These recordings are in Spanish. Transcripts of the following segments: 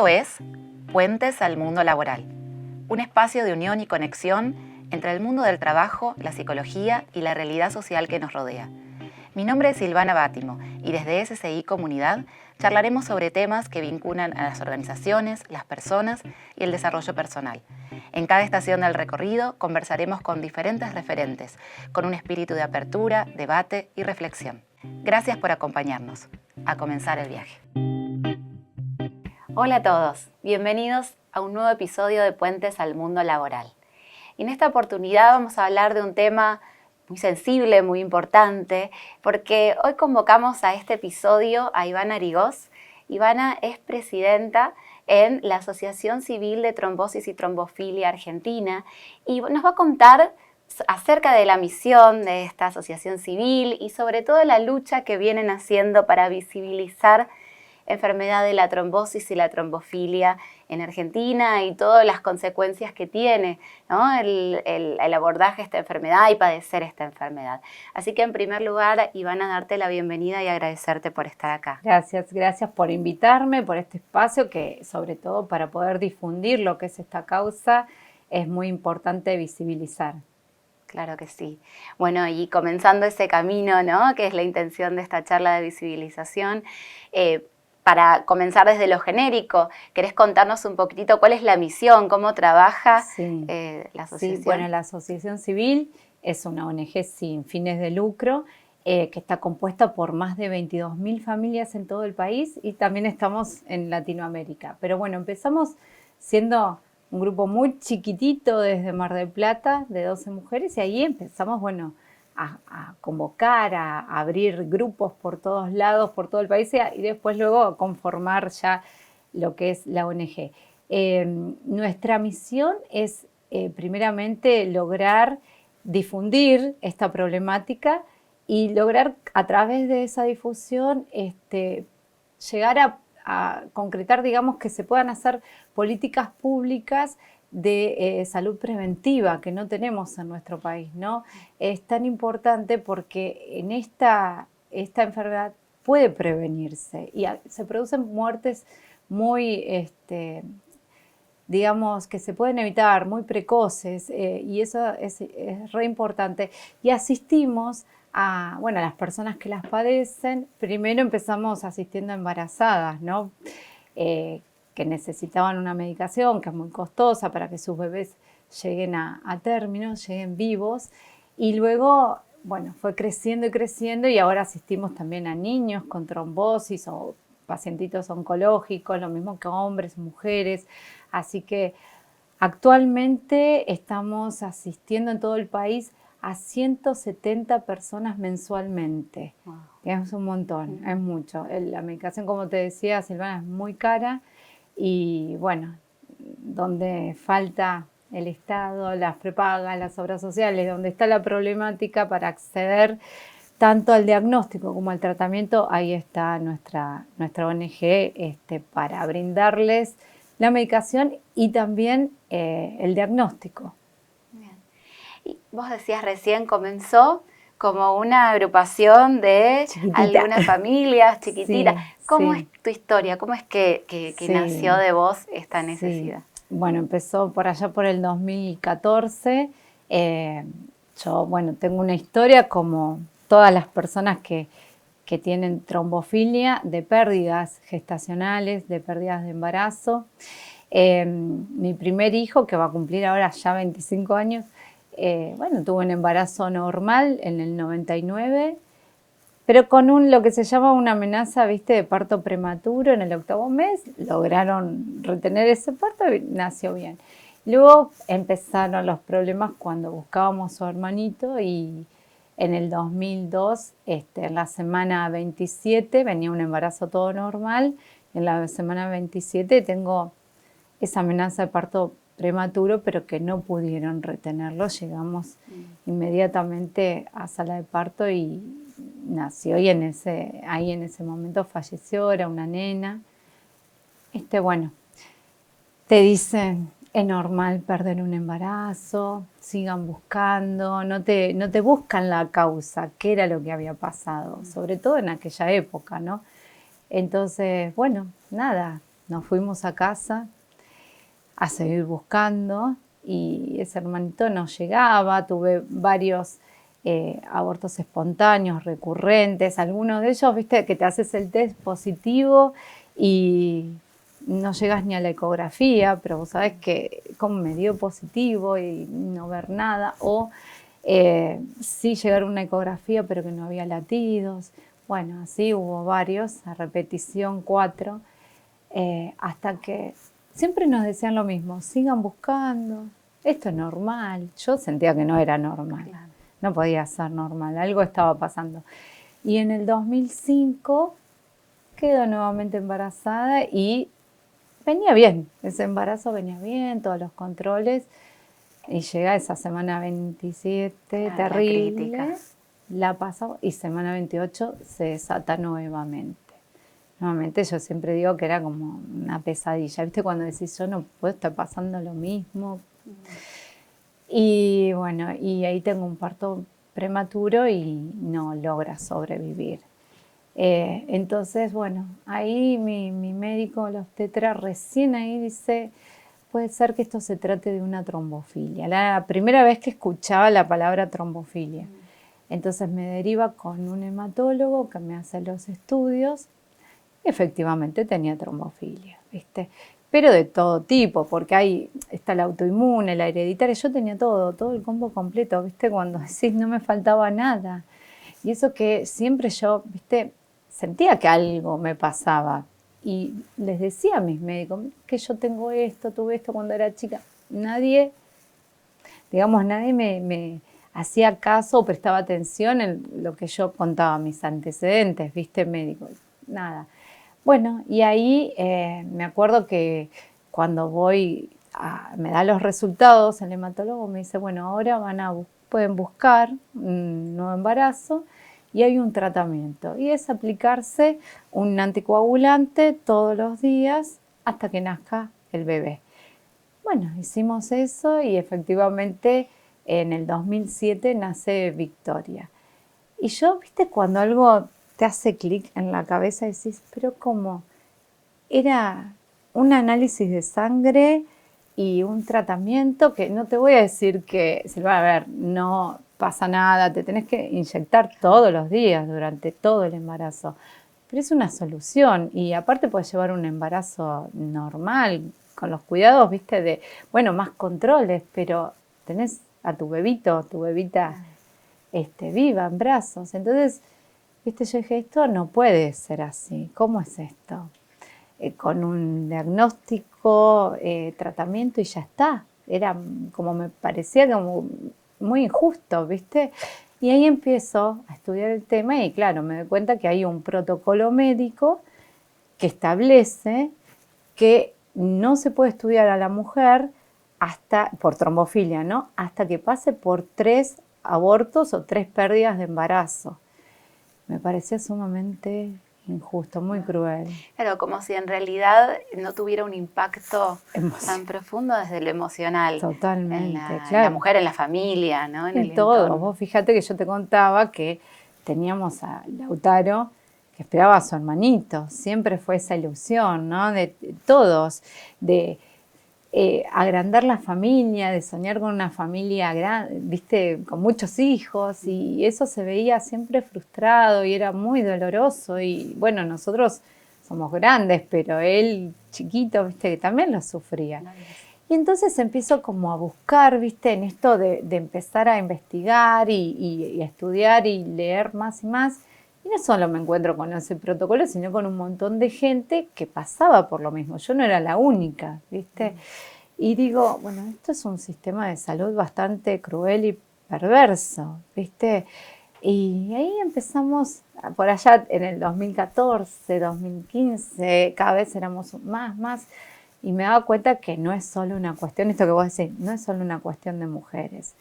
Esto es Puentes al Mundo Laboral, un espacio de unión y conexión entre el mundo del trabajo, la psicología y la realidad social que nos rodea. Mi nombre es Silvana Bátimo y desde SCI Comunidad charlaremos sobre temas que vinculan a las organizaciones, las personas y el desarrollo personal. En cada estación del recorrido conversaremos con diferentes referentes, con un espíritu de apertura, debate y reflexión. Gracias por acompañarnos. A comenzar el viaje. Hola a todos, bienvenidos a un nuevo episodio de Puentes al Mundo Laboral. Y en esta oportunidad vamos a hablar de un tema muy sensible, muy importante, porque hoy convocamos a este episodio a Ivana Arigós. Ivana es presidenta en la Asociación Civil de Trombosis y Trombofilia Argentina y nos va a contar acerca de la misión de esta asociación civil y sobre todo la lucha que vienen haciendo para visibilizar enfermedad de la trombosis y la trombofilia en Argentina y todas las consecuencias que tiene, ¿no? el abordaje de esta enfermedad y padecer esta enfermedad. Así que en primer lugar, Ivana, darte la bienvenida y agradecerte por estar acá. Gracias por invitarme, por este espacio que sobre todo para poder difundir lo que es esta causa es muy importante visibilizar. Claro que sí. Bueno, y comenzando ese camino, ¿no? Que es la intención de esta charla de visibilización, para comenzar desde lo genérico, ¿querés contarnos un poquitito cuál es la misión, cómo trabaja la asociación? Sí, bueno, la Asociación Civil es una ONG sin fines de lucro que está compuesta por más de 22.000 familias en todo el país y también estamos en Latinoamérica. Pero bueno, empezamos siendo un grupo muy chiquitito desde Mar del Plata, de 12 mujeres, y ahí empezamos, bueno, a convocar, a abrir grupos por todos lados, por todo el país, y después luego a conformar ya lo que es la ONG. Nuestra misión es primeramente lograr difundir esta problemática y lograr a través de esa difusión llegar a concretar, digamos, que se puedan hacer políticas públicas de salud preventiva que no tenemos en nuestro país, ¿no? Es tan importante porque en esta enfermedad puede prevenirse y se producen muertes muy, digamos, que se pueden evitar, muy precoces, y eso es re importante. Y asistimos a las personas que las padecen. Primero empezamos asistiendo a embarazadas, ¿no? Que necesitaban una medicación que es muy costosa para que sus bebés lleguen a término, lleguen vivos. Y luego, bueno, fue creciendo y creciendo y ahora asistimos también a niños con trombosis o pacientitos oncológicos, lo mismo que hombres, mujeres. Así que actualmente estamos asistiendo en todo el país a 170 personas mensualmente. Wow. Es un montón, es mucho. La medicación, como te decía, Silvana, es muy cara y bueno, donde falta el Estado, las prepagas, las obras sociales, donde está la problemática para acceder tanto al diagnóstico como al tratamiento, ahí está nuestra ONG para brindarles la medicación y también el diagnóstico. Bien. Y vos decías recién comenzó como una agrupación de algunas familias chiquititas. Sí, ¿cómo es tu historia? ¿Cómo es que nació de vos esta necesidad? Sí. Bueno, empezó por allá por el 2014. Yo, tengo una historia como todas las personas que tienen trombofilia, de pérdidas gestacionales, de pérdidas de embarazo. Mi primer hijo, que va a cumplir ahora ya 25 años, tuvo un embarazo normal en el 99, pero con lo que se llama una amenaza, de parto prematuro en el 8º mes. Lograron retener ese parto y nació bien. Luego empezaron los problemas cuando buscábamos a su hermanito y en el 2002, en la semana 27, venía un embarazo todo normal. En la semana 27 tengo esa amenaza de parto prematuro, pero que no pudieron retenerlo. Llegamos inmediatamente a sala de parto y nació, y ahí en ese momento falleció, era una nena. Te dicen, es normal perder un embarazo, sigan buscando, no te buscan la causa, qué era lo que había pasado, sobre todo en aquella época, ¿no? Entonces, nos fuimos a casa a seguir buscando y ese hermanito no llegaba, tuve varios abortos espontáneos, recurrentes, algunos de ellos, viste, que te haces el test positivo y no llegas ni a la ecografía, pero vos sabés que como me dio positivo y no ver nada, o sí llegar a una ecografía pero que no había latidos. Bueno, así hubo varios, a repetición 4, hasta que siempre nos decían lo mismo, sigan buscando, esto es normal. Yo sentía que no era normal, claro. No podía ser normal, algo estaba pasando. Y en el 2005 quedo nuevamente embarazada y venía bien, ese embarazo venía bien, todos los controles, y llega esa semana 27, terrible, la paso y semana 28 se desata nuevamente. Nuevamente yo siempre digo que era como una pesadilla, ¿viste? Cuando decís yo no puedo estar pasando lo mismo. Y bueno, y ahí tengo un parto prematuro y no logra sobrevivir. Entonces, bueno, ahí mi médico, el obstetra, recién ahí dice, puede ser que esto se trate de una trombofilia. La primera vez que escuchaba la palabra trombofilia. Entonces me deriva con un hematólogo que me hace los estudios. Efectivamente tenía trombofilia, ¿viste? Pero de todo tipo, porque ahí está la autoinmune, la hereditaria, yo tenía todo el combo completo, ¿viste? Cuando decís no me faltaba nada. Y eso que siempre yo, ¿viste? Sentía que algo me pasaba. Y les decía a mis médicos que yo tengo esto, tuve esto cuando era chica. Nadie me hacía caso o prestaba atención en lo que yo contaba, mis antecedentes, ¿viste? Médicos, nada. Bueno, y ahí me acuerdo que cuando me da los resultados, el hematólogo me dice, bueno, ahora pueden buscar un nuevo embarazo y hay un tratamiento. Y es aplicarse un anticoagulante todos los días hasta que nazca el bebé. Bueno, hicimos eso y efectivamente en el 2007 nace Victoria. Y yo, viste, cuando algo te hace clic en la cabeza decís, pero ¿cómo? Era un análisis de sangre y un tratamiento que no te voy a decir que, Silvia, a ver, no pasa nada, te tenés que inyectar todos los días durante todo el embarazo. Pero es una solución y aparte puedes llevar un embarazo normal, con los cuidados, viste, más controles, pero tenés a tu bebito, tu bebita viva en brazos. Entonces, viste, yo dije, esto no puede ser así. ¿Cómo es esto? Con un diagnóstico, tratamiento y ya está. Era como me parecía como muy injusto, ¿viste? Y ahí empiezo a estudiar el tema y claro, me doy cuenta que hay un protocolo médico que establece que no se puede estudiar a la mujer por trombofilia, ¿no? Hasta que pase por 3 abortos o 3 pérdidas de embarazo. Me parecía sumamente injusto, muy cruel. Claro, como si en realidad no tuviera un impacto tan profundo desde lo emocional. Totalmente, claro. En la mujer, en la familia, ¿no? En todo. Entorno. Vos fíjate que yo te contaba que teníamos a Lautaro que esperaba a su hermanito. Siempre fue esa ilusión, ¿no? De todos, de agrandar la familia, de soñar con una familia grande, viste, con muchos hijos, y eso se veía siempre frustrado y era muy doloroso. Y bueno, nosotros somos grandes, pero él chiquito, viste, que también lo sufría. Y entonces empiezo como a buscar, viste, en esto de empezar a investigar y a estudiar y leer más y más. Y no solo me encuentro con ese protocolo, sino con un montón de gente que pasaba por lo mismo. Yo no era la única, ¿viste? Y digo, bueno, esto es un sistema de salud bastante cruel y perverso, ¿viste? Y ahí empezamos, por allá en el 2014, 2015, cada vez éramos más, y me daba cuenta que no es solo una cuestión, esto que vos decís, no es solo una cuestión de mujeres.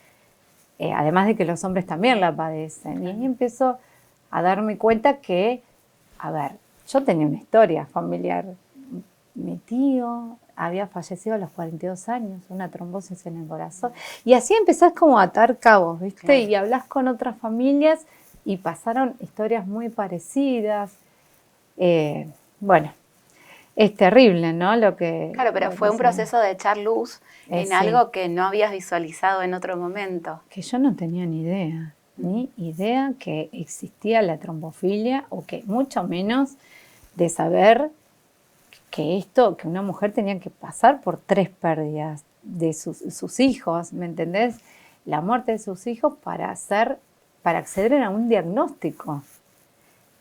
Además de que los hombres también la padecen. Y ahí empiezo a darme cuenta que, a ver, yo tenía una historia familiar. Mi tío había fallecido a los 42 años, una trombosis en el corazón. Y así empezás como a atar cabos, ¿viste? Claro. Y hablás con otras familias y pasaron historias muy parecidas. es terrible, ¿no? Lo que... Claro, pero lo fue que un se- proceso de echar luz en sí. algo que no habías visualizado en otro momento. Que yo no tenía ni idea que existía la trombofilia o que mucho menos de saber que una mujer tenía que pasar por 3 pérdidas de sus hijos, ¿me entendés? La muerte de sus hijos para acceder a un diagnóstico.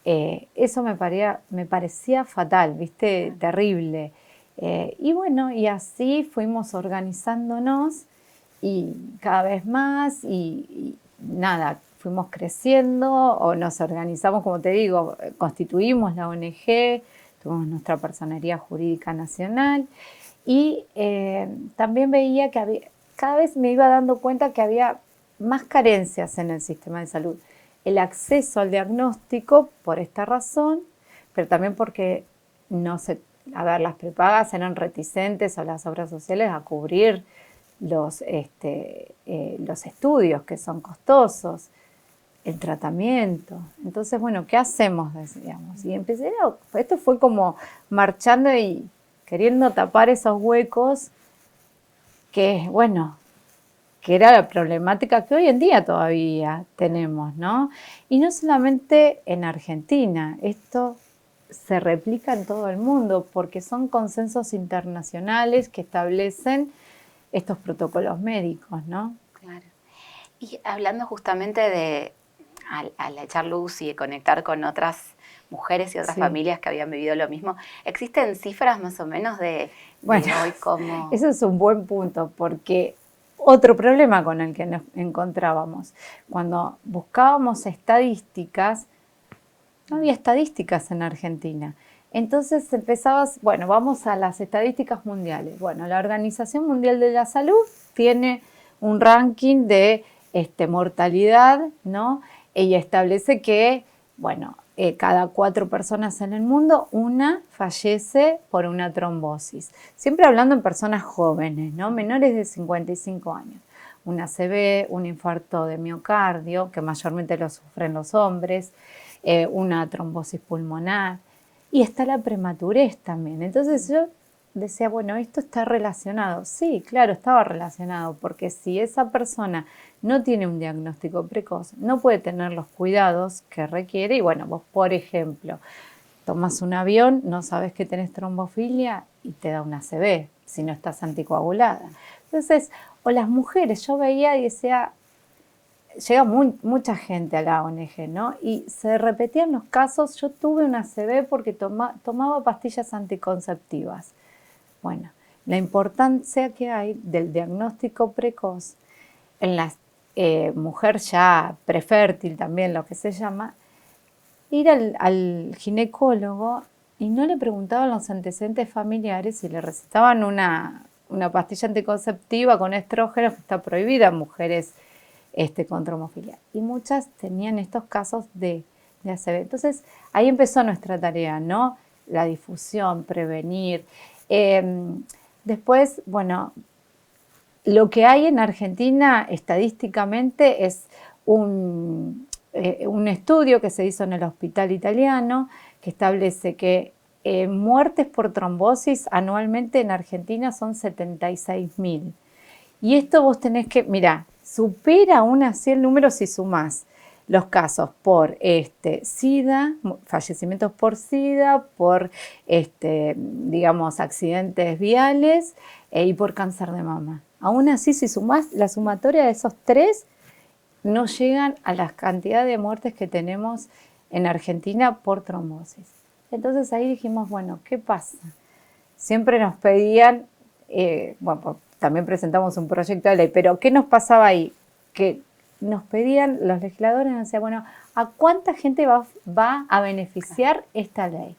Eso me parecía fatal, ¿viste? Terrible. Y bueno, y así fuimos organizándonos y cada vez más y nada, fuimos creciendo o nos organizamos, como te digo, constituimos la ONG, tuvimos nuestra personería jurídica nacional y también veía que cada vez me iba dando cuenta que había más carencias en el sistema de salud. El acceso al diagnóstico por esta razón, pero también porque las prepagas eran reticentes o las obras sociales a cubrir los estudios que son costosos, el tratamiento. Entonces, bueno, ¿qué hacemos? Decíamos. Y esto fue como marchando y queriendo tapar esos huecos que, bueno, que era la problemática que hoy en día todavía tenemos, ¿no? Y no solamente en Argentina, esto se replica en todo el mundo porque son consensos internacionales que establecen estos protocolos médicos, ¿no? Claro. Y hablando justamente al echar luz y de conectar con otras mujeres y otras Sí. familias que habían vivido lo mismo, ¿existen cifras más o menos de Bueno, hoy cómo? eso es un buen punto porque otro problema con el que nos encontrábamos, cuando buscábamos estadísticas, no había estadísticas en Argentina. Entonces bueno, vamos a las estadísticas mundiales. Bueno, la Organización Mundial de la Salud tiene un ranking de mortalidad, ¿no? Ella establece que, bueno, cada 4 personas en el mundo, una fallece por una trombosis. Siempre hablando en personas jóvenes, ¿no? Menores de 55 años. Un ACV, un infarto de miocardio, que mayormente lo sufren los hombres, una trombosis pulmonar, y está la prematurez también. Entonces yo decía, bueno, esto está relacionado. Sí, claro, estaba relacionado, porque si esa persona no tiene un diagnóstico precoz, no puede tener los cuidados que requiere. Y bueno, vos, por ejemplo, tomas un avión, no sabes que tenés trombofilia y te da una ACV si no estás anticoagulada. Entonces, o las mujeres, yo veía y decía, llega mucha gente a la ONG, ¿no? Y se repetían los casos. Yo tuve una ACV porque tomaba pastillas anticonceptivas. Bueno, la importancia que hay del diagnóstico precoz en la mujer ya prefértil también, lo que se llama, ir al ginecólogo y no le preguntaban los antecedentes familiares y le recetaban una pastilla anticonceptiva con estrógenos que está prohibida en mujeres con trombofilia. Y muchas tenían estos casos de ACV. Entonces, ahí empezó nuestra tarea, ¿no? La difusión, prevenir. Después, bueno, lo que hay en Argentina estadísticamente es un estudio que se hizo en el Hospital Italiano que establece que muertes por trombosis anualmente en Argentina son 76.000. Y esto vos tenés que, mirá, supera aún así el número si sumás los casos por SIDA, fallecimientos por SIDA, por digamos accidentes viales y por cáncer de mama. Aún así, si sumás la sumatoria de esos 3, no llegan a las cantidades de muertes que tenemos en Argentina por trombosis. Entonces ahí dijimos, bueno, ¿qué pasa? Siempre nos pedían, bueno, también presentamos un proyecto de ley, pero ¿qué nos pasaba ahí? Que nos pedían, los legisladores nos decían, bueno, ¿a cuánta gente va a beneficiar esta ley?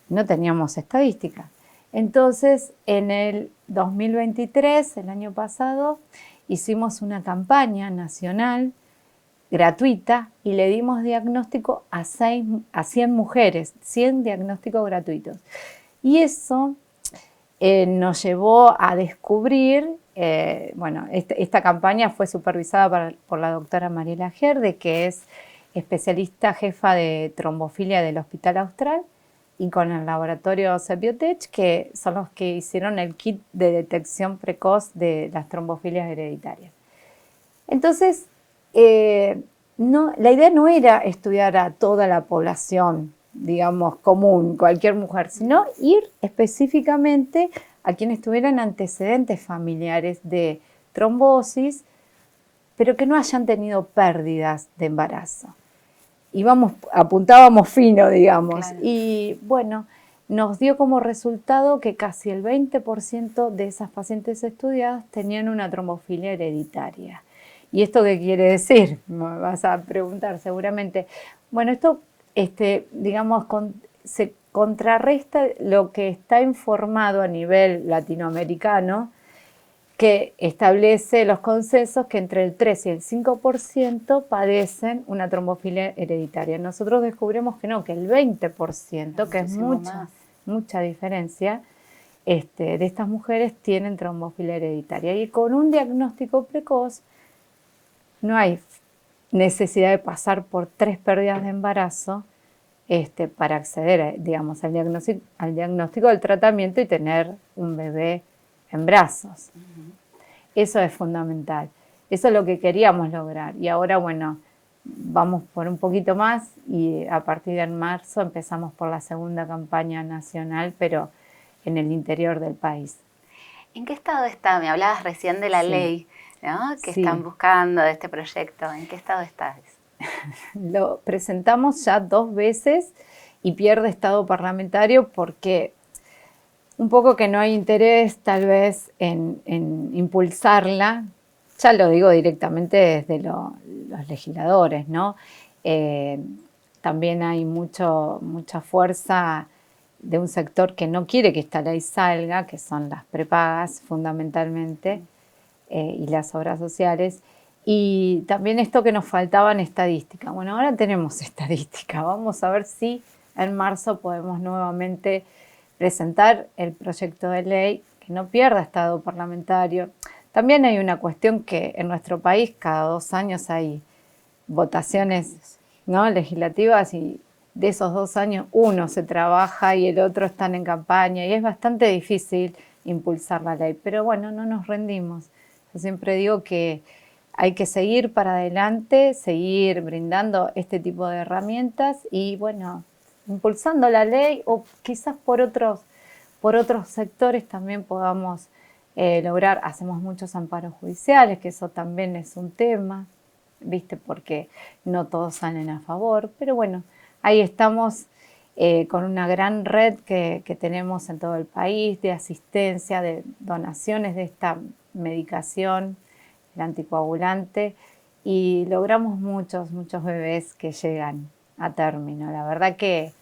No teníamos estadísticas. Entonces, en el 2023, el año pasado, hicimos una campaña nacional gratuita y le dimos diagnóstico a 100 mujeres, 100 diagnósticos gratuitos. Y eso nos llevó a descubrir, bueno, esta campaña fue supervisada por la doctora Mariela Gerde, que es especialista jefa de trombofilia del Hospital Austral, y con el laboratorio Cebiotech, que son los que hicieron el kit de detección precoz de las trombofilias hereditarias. Entonces, la idea no era estudiar a toda la población, digamos, común, cualquier mujer, sino ir específicamente a quienes tuvieran antecedentes familiares de trombosis, pero que no hayan tenido pérdidas de embarazo. Apuntábamos fino, digamos, claro. Y bueno, nos dio como resultado que casi el 20% de esas pacientes estudiadas tenían una trombofilia hereditaria. ¿Y esto qué quiere decir? Me vas a preguntar seguramente. Bueno, esto, digamos, se contrarresta lo que está informado a nivel latinoamericano, que establece los consensos que entre el 3 y el 5% padecen una trombofilia hereditaria. Nosotros descubrimos que no, que el 20%, que es mucha diferencia, de estas mujeres tienen trombofilia hereditaria. Y con un diagnóstico precoz no hay necesidad de pasar por 3 pérdidas de embarazo para acceder, digamos, al diagnóstico del tratamiento y tener un bebé en brazos. Eso es fundamental. Eso es lo que queríamos lograr. Y ahora, bueno, vamos por un poquito más y a partir de marzo empezamos por la segunda campaña nacional, pero en el interior del país. ¿En qué estado está? Me hablabas recién de la ley, ¿no? Que están buscando de este proyecto. ¿En qué estado estás? Lo presentamos ya 2 veces y pierde estado parlamentario porque un poco que no hay interés tal vez en impulsarla, ya lo digo directamente desde los legisladores, ¿no? También hay mucha fuerza de un sector que no quiere que esta ley salga, que son las prepagas fundamentalmente, y las obras sociales. Y también esto que nos faltaba en estadística. Bueno, ahora tenemos estadística. Vamos a ver si en marzo podemos nuevamente presentar el proyecto de ley, que no pierda estado parlamentario. También hay una cuestión que en nuestro país cada 2 años hay votaciones, ¿no?, legislativas, y de esos 2 años uno se trabaja y el otro están en campaña y es bastante difícil impulsar la ley. Pero bueno, no nos rendimos. Yo siempre digo que hay que seguir para adelante, seguir brindando este tipo de herramientas y bueno, impulsando la ley o quizás por otros sectores también podamos lograr. Hacemos muchos amparos judiciales, que eso también es un tema, ¿viste? Porque no todos salen a favor, pero bueno, ahí estamos con una gran red que tenemos en todo el país de asistencia, de donaciones de esta medicación, el anticoagulante, y logramos muchos bebés que llegan a término. La verdad que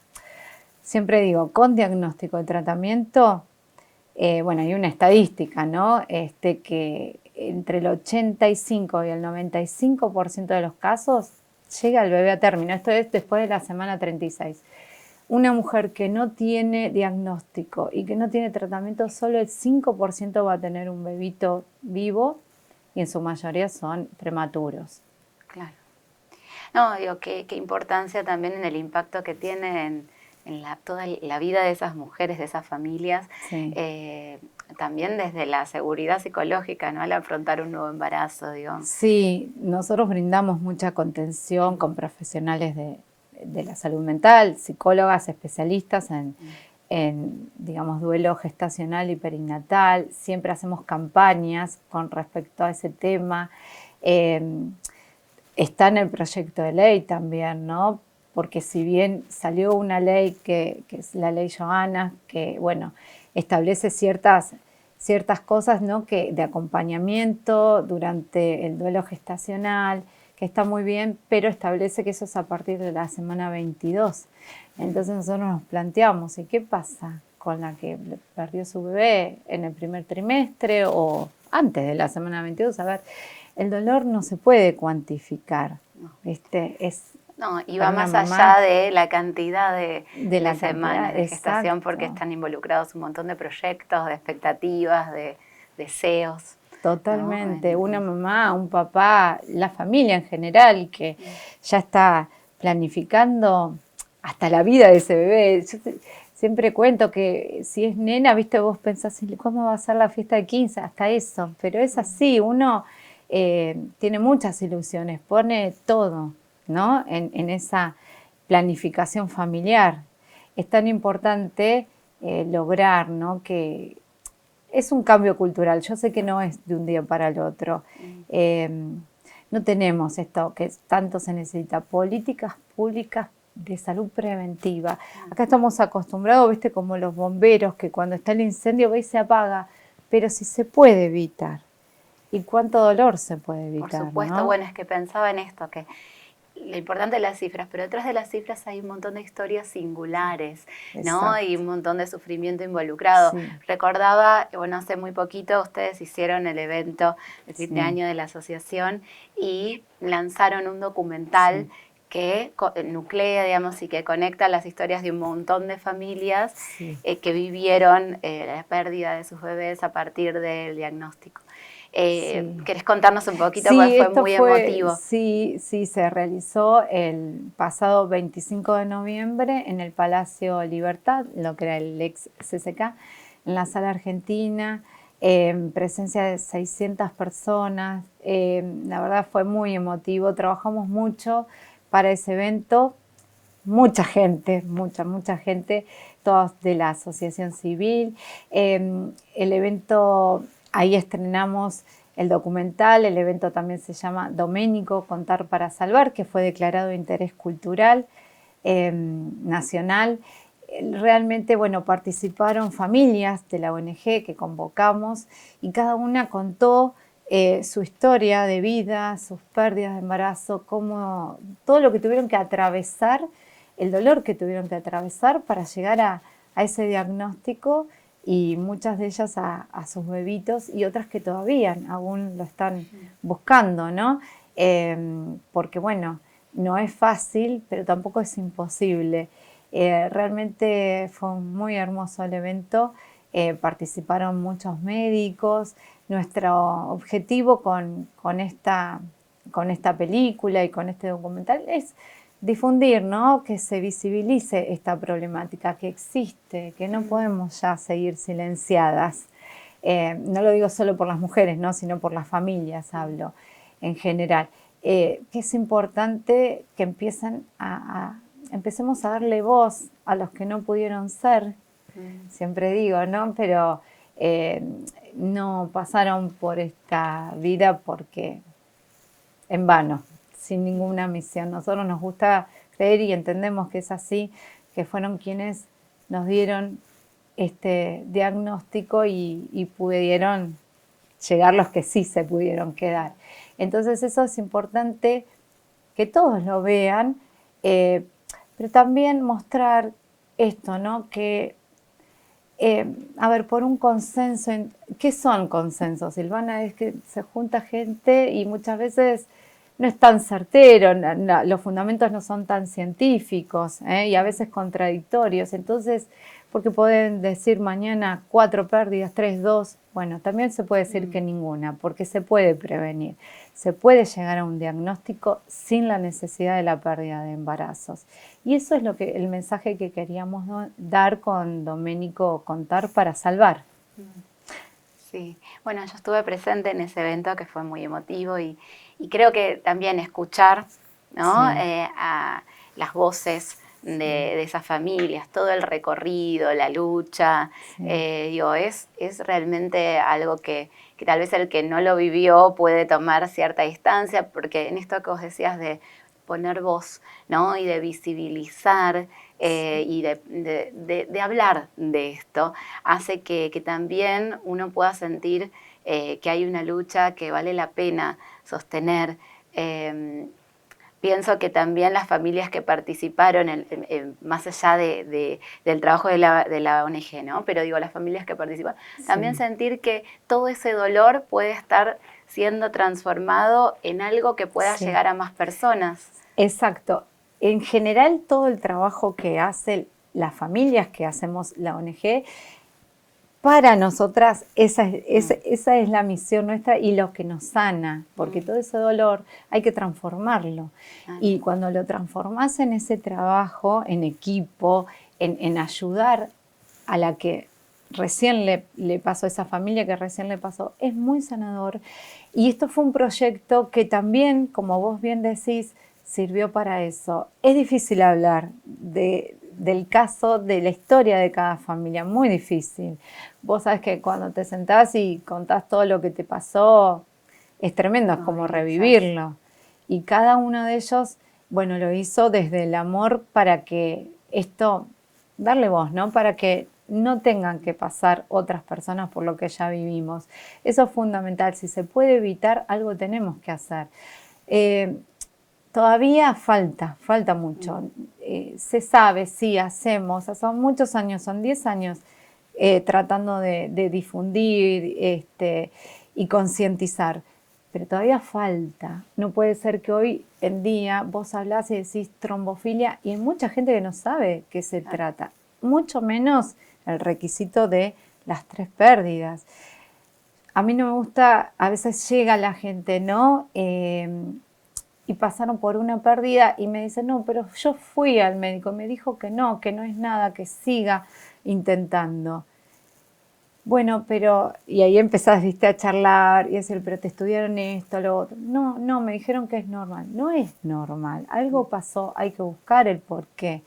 siempre digo, con diagnóstico y tratamiento, bueno, hay una estadística, ¿no? Que entre el 85 y el 95% de los casos llega el bebé a término. Esto es después de la semana 36. Una mujer que no tiene diagnóstico y que no tiene tratamiento, solo el 5% va a tener un bebito vivo y en su mayoría son prematuros. Claro. No, digo, qué importancia también en el impacto que tiene en toda la vida de esas mujeres, de esas familias, Sí. También desde la seguridad psicológica, ¿no?, al afrontar un nuevo embarazo, digamos. Sí, nosotros brindamos mucha contención con profesionales de la salud mental, psicólogas especialistas en, digamos, duelo gestacional y perinatal. Siempre hacemos campañas con respecto a ese tema. Está en el proyecto de ley también, ¿no? Porque si bien salió una ley que es la ley Johanna, que bueno, establece ciertas cosas, ¿no?, que de acompañamiento durante el duelo gestacional, que está muy bien, pero establece que eso es a partir de la semana 22. Entonces nosotros nos planteamos, ¿y qué pasa con la que perdió su bebé en el primer trimestre o antes de la semana 22? A ver, el dolor no se puede cuantificar, ¿viste? No, y va más allá de la cantidad de semanas de gestación, exacto, porque están involucrados un montón de proyectos, de expectativas, de deseos. Totalmente, ¿no? Una mamá, un papá, la familia en general que ya está planificando hasta la vida de ese bebé. siempre cuento que si es nena, viste, vos pensás, ¿cómo va a ser la fiesta de 15? Hasta eso, pero es así, uno tiene muchas ilusiones, pone todo, ¿no? En esa planificación familiar. Es tan importante lograr, ¿no? Que es un cambio cultural, yo sé que no es de un día para el otro. No tenemos esto que tanto se necesita, políticas públicas de salud preventiva. Acá estamos acostumbrados, viste, como los bomberos, que cuando está el incendio ve y se apaga, pero si se puede evitar. ¿Y cuánto dolor se puede evitar? Por supuesto, ¿no? bueno, es que pensaba en esto, que lo importante de las cifras, pero detrás de las cifras hay un montón de historias singulares, ¿no? Exacto. Y un montón de sufrimiento involucrado. Sí. Recordaba, bueno, hace muy poquito ustedes hicieron el evento de fin de Sí. año de la asociación y lanzaron un documental Sí. que nuclea, digamos, y que conecta las historias de un montón de familias Sí. que vivieron la pérdida de sus bebés a partir del diagnóstico. Sí. ¿Querés contarnos un poquito? Porque Sí, fue esto muy fue, emotivo. sí, se realizó el pasado 25 de noviembre en el Palacio Libertad, lo que era el ex CCK, en la Sala Argentina, en presencia de 600 personas. La verdad fue muy emotivo, trabajamos mucho para ese evento, mucha gente, mucha gente, todos de la asociación civil. El evento, ahí estrenamos el documental, el evento también se llama Doménico, Contar para Salvar, que fue declarado de interés cultural nacional. Realmente, bueno, participaron familias de la ONG que convocamos y cada una contó su historia de vida, sus pérdidas de embarazo, cómo, todo lo que tuvieron que atravesar, el dolor que tuvieron que atravesar para llegar a ese diagnóstico, y muchas de ellas a sus bebitos y otras que todavía aún lo están buscando, ¿no? Porque bueno, no es fácil, pero tampoco es imposible. Realmente fue muy hermoso el evento, participaron muchos médicos. Nuestro objetivo con esta película y con este documental es difundir, ¿no? Que se visibilice esta problemática que existe, que no podemos ya seguir silenciadas. No lo digo solo por las mujeres, ¿no? Sino por las familias, hablo en general. Que es importante que empecemos a darle voz a los que no pudieron ser, siempre digo, ¿no? Pero no pasaron por esta vida porque en vano, sin ninguna misión. Nosotros nos gusta creer y entendemos que es así, que fueron quienes nos dieron este diagnóstico y pudieron llegar los que sí se pudieron quedar. Entonces eso es importante que todos lo vean, pero también mostrar esto, ¿no? Que, a ver, por un consenso, ¿qué son consensos, Silvana? Es que se junta gente y muchas veces no es tan certero, los fundamentos no son tan científicos, y a veces contradictorios. Entonces, porque pueden decir mañana 4 pérdidas, 3, 2, bueno, también se puede decir que ninguna, porque se puede prevenir. Se puede llegar a un diagnóstico sin la necesidad de la pérdida de embarazos. Y eso es el mensaje que queríamos dar con Doménico, Contar para Salvar. Sí, bueno, yo estuve presente en ese evento que fue muy emotivo y creo que también escuchar, ¿no? Sí. A las voces de esas familias, todo el recorrido, la lucha, Sí. digo, es realmente algo que tal vez el que no lo vivió puede tomar cierta distancia, porque en esto que vos decías de poner voz, ¿no? Y de visibilizar y de hablar de esto, hace que también uno pueda sentir que hay una lucha que vale la pena sostener. Pienso que también las familias que participaron, más allá del trabajo de la ONG, ¿no? Pero digo, las familias que participan, también sentir que todo ese dolor puede estar siendo transformado en algo que pueda llegar a más personas. Exacto. En general, todo el trabajo que hacen las familias que hacemos la ONG para nosotras esa es la misión nuestra y lo que nos sana, porque todo ese dolor hay que transformarlo. Y cuando lo transformás en ese trabajo, en equipo, en ayudar a la que recién le pasó, a esa familia que recién le pasó, es muy sanador. Y esto fue un proyecto que también, como vos bien decís, sirvió para eso. Es difícil hablar del caso, de la historia de cada familia, muy difícil. Vos sabés que cuando te sentás y contás todo lo que te pasó, es tremendo, es como revivirlo. Y cada uno de ellos, bueno, lo hizo desde el amor para que esto, darle voz, ¿no? Para que no tengan que pasar otras personas por lo que ya vivimos. Eso es fundamental. Si se puede evitar, algo tenemos que hacer. Todavía falta mucho. Se sabe, sí, hacemos, son muchos años, son 10 años tratando de difundir y concientizar, pero todavía falta. No puede ser que hoy en día vos hablás y decís trombofilia y hay mucha gente que no sabe qué se trata, mucho menos el requisito de las 3 pérdidas. A mí no me gusta, a veces llega la gente, ¿no? Y pasaron por una pérdida y me dicen, no, pero yo fui al médico, me dijo que no es nada, que siga intentando. Bueno, pero, y ahí empezás, viste, a charlar y decir, pero te estudiaron esto, lo otro. No, me dijeron que es normal. No es normal, algo pasó, hay que buscar el porqué.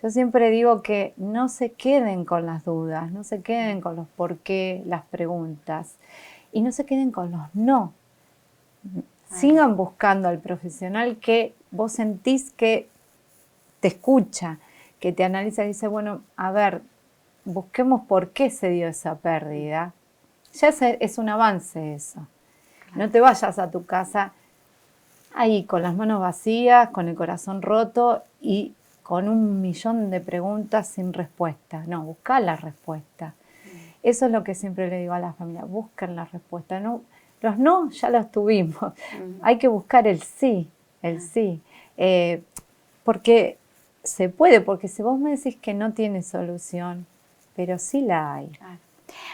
Yo siempre digo que no se queden con las dudas, no se queden con los por qué, las preguntas, y no se queden con los no. Sigan buscando al profesional que vos sentís que te escucha, que te analiza y dice, bueno, a ver, busquemos por qué se dio esa pérdida. Ya es un avance eso. No te vayas a tu casa ahí con las manos vacías, con el corazón roto y con 1.000.000 de preguntas sin respuesta. No, busca la respuesta. Eso es lo que siempre le digo a las familias, busquen la respuesta. No, los no ya los tuvimos. Hay que buscar el sí, porque se puede, porque si vos me decís que no tiene solución, pero sí la hay.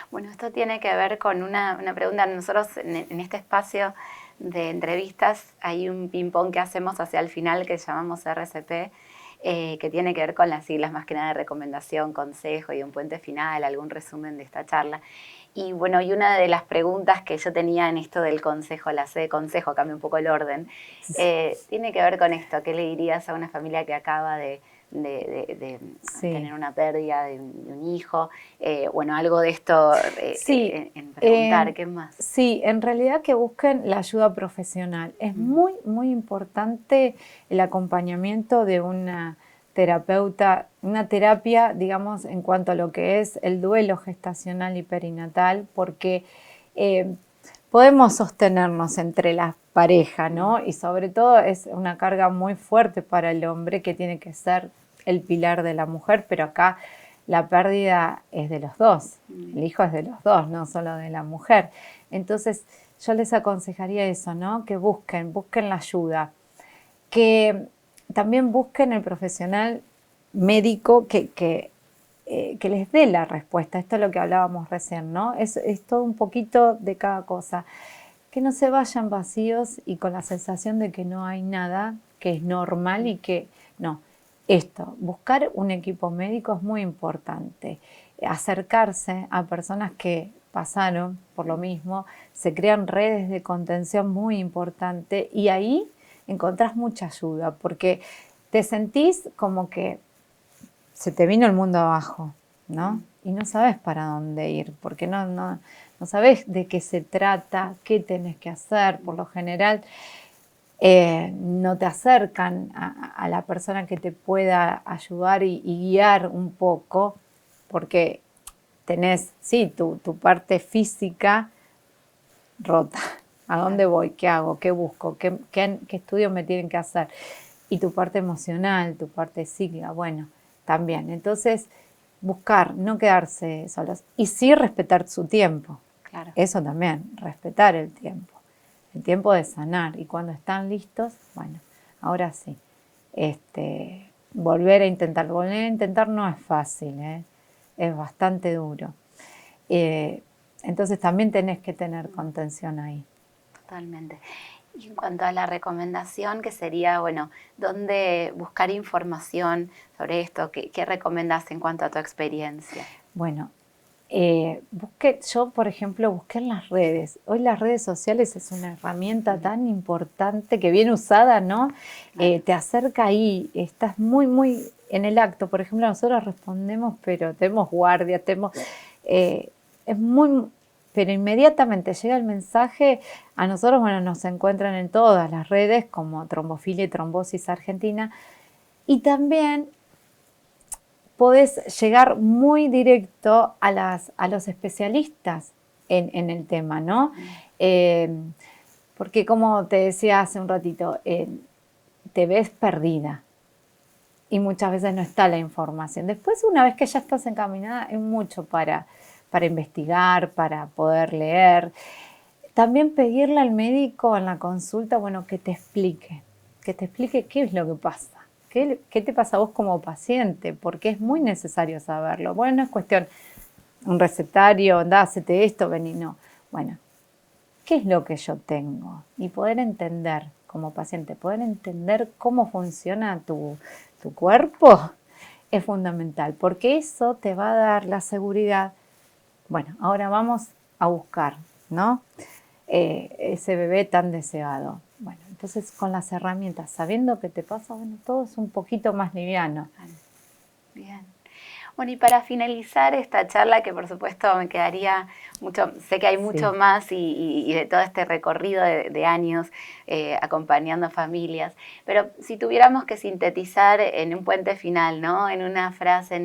Bueno, esto tiene que ver con una pregunta. Nosotros en este espacio de entrevistas hay un ping-pong que hacemos hacia el final que llamamos RCP, que tiene que ver con las siglas más que nada de recomendación, consejo y un puente final, algún resumen de esta charla. Y bueno, y una de las preguntas que yo tenía en esto del consejo, la C de consejo, cambia un poco el orden, tiene que ver con esto. ¿Qué le dirías a una familia que acaba de tener una pérdida de un hijo? Bueno, algo de esto en preguntar, ¿qué más? Sí, en realidad que busquen la ayuda profesional. Es muy, muy importante el acompañamiento de una terapeuta, una terapia, digamos, en cuanto a lo que es el duelo gestacional y perinatal, porque podemos sostenernos entre las parejas, ¿no? Y sobre todo es una carga muy fuerte para el hombre que tiene que ser el pilar de la mujer, pero acá la pérdida es de los dos, el hijo es de los dos, no solo de la mujer. Entonces yo les aconsejaría eso, ¿no? Que busquen la ayuda, que también busquen el profesional médico que les dé la respuesta. Esto es lo que hablábamos recién, ¿no? Es todo un poquito de cada cosa. Que no se vayan vacíos y con la sensación de que no hay nada, que es normal y que no. Buscar un equipo médico es muy importante. Acercarse a personas que pasaron por lo mismo, se crean redes de contención muy importantes y ahí encontrás mucha ayuda porque te sentís como que se te vino el mundo abajo, ¿no? Y no sabes para dónde ir, porque no sabes de qué se trata, qué tenés que hacer. Por lo general no te acercan a la persona que te pueda ayudar y guiar un poco, porque tenés, sí, tu parte física rota. ¿A dónde voy? ¿Qué hago? ¿Qué busco? ¿Qué estudios me tienen que hacer? Y tu parte emocional, tu parte psíquica, bueno, también. Entonces, buscar, no quedarse solos. Y sí respetar su tiempo. Claro. Eso también, respetar el tiempo de sanar. Y cuando están listos, bueno, ahora sí. Volver a intentar no es fácil, es bastante duro. Entonces también tenés que tener contención ahí. Totalmente. Y en cuanto a la recomendación, que sería, bueno, ¿dónde buscar información sobre esto? ¿Qué recomendás en cuanto a tu experiencia? Bueno, yo, por ejemplo, busqué en las redes. Hoy las redes sociales es una herramienta tan importante que bien usada, ¿no? Te acerca ahí, estás muy, muy en el acto. Por ejemplo, nosotros respondemos, pero tenemos guardia, es muy, pero inmediatamente llega el mensaje. A nosotros, bueno, nos encuentran en todas las redes como Trombofilia y Trombosis Argentina. Y también podés llegar muy directo a los especialistas en el tema, ¿no? Porque como te decía hace un ratito, te ves perdida y muchas veces no está la información. Después, una vez que ya estás encaminada, hay mucho para investigar, para poder leer. También pedirle al médico en la consulta, bueno, que te explique qué es lo que pasa. ¿Qué te pasa a vos como paciente? Porque es muy necesario saberlo. Bueno, no es cuestión un recetario, anda, hacete esto, vení, no. Bueno, ¿qué es lo que yo tengo? Y poder entender como paciente, poder entender cómo funciona tu cuerpo es fundamental, porque eso te va a dar la seguridad. Bueno, ahora vamos a buscar, ¿no? Ese bebé tan deseado. Bueno, entonces con las herramientas, sabiendo qué te pasa, bueno, todo es un poquito más liviano. Bien. Bueno, y para finalizar esta charla, que por supuesto me quedaría mucho, sé que hay mucho más y de todo este recorrido de años acompañando familias, pero si tuviéramos que sintetizar en un puente final, ¿no? En una frase,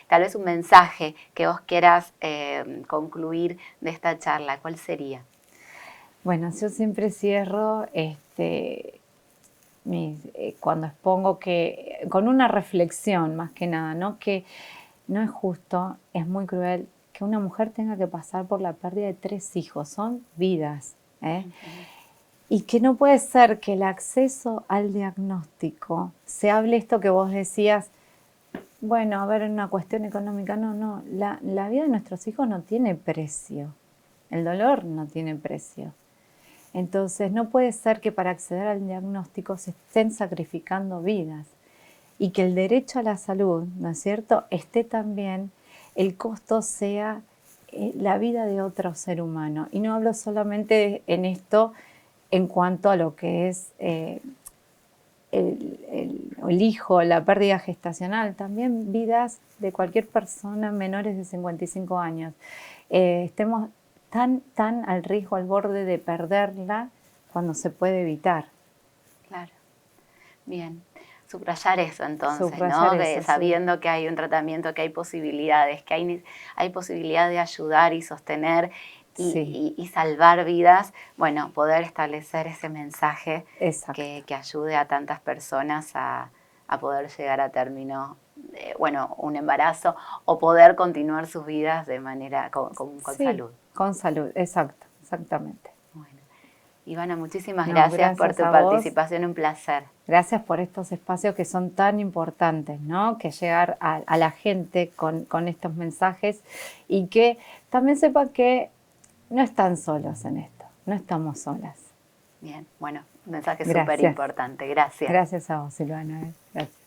tal vez un mensaje que vos quieras concluir de esta charla, ¿cuál sería? Bueno, yo siempre cierro cuando expongo con una reflexión más que nada, ¿no? Que no es justo, es muy cruel que una mujer tenga que pasar por la pérdida de 3 hijos, son vidas, ¿eh? Y que no puede ser que el acceso al diagnóstico se hable esto que vos decías, bueno, a ver, una cuestión económica, no, la vida de nuestros hijos no tiene precio, el dolor no tiene precio. Entonces, no puede ser que para acceder al diagnóstico se estén sacrificando vidas y que el derecho a la salud, ¿no es cierto?, esté también, el costo sea la vida de otro ser humano. Y no hablo solamente en esto en cuanto a lo que es el hijo, la pérdida gestacional, también vidas de cualquier persona menores de 55 años. Estemos tan al riesgo, al borde de perderla cuando se puede evitar. Claro. Bien. Subrayar eso entonces, Subrayar ¿no? eso, Sabiendo sí. que hay un tratamiento, que hay posibilidades, que hay posibilidad de ayudar y sostener Sí. y salvar vidas, bueno, poder establecer ese mensaje que ayude a tantas personas a poder llegar a término, bueno, un embarazo o poder continuar sus vidas de manera con Sí, salud. con salud, exactamente. Bueno, Ivana, muchísimas No, gracias por gracias tu a vos. participación, un placer. Gracias por estos espacios que son tan importantes, ¿no? Que llegar a la gente con estos mensajes y que también sepan que no están solos en esto, no estamos solas. Bien, bueno, un mensaje súper Gracias. importante. Gracias. Gracias a vos, Silvana. Gracias.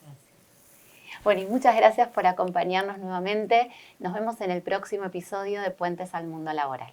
Bueno, y muchas gracias por acompañarnos nuevamente. Nos vemos en el próximo episodio de Puentes al Mundo Laboral.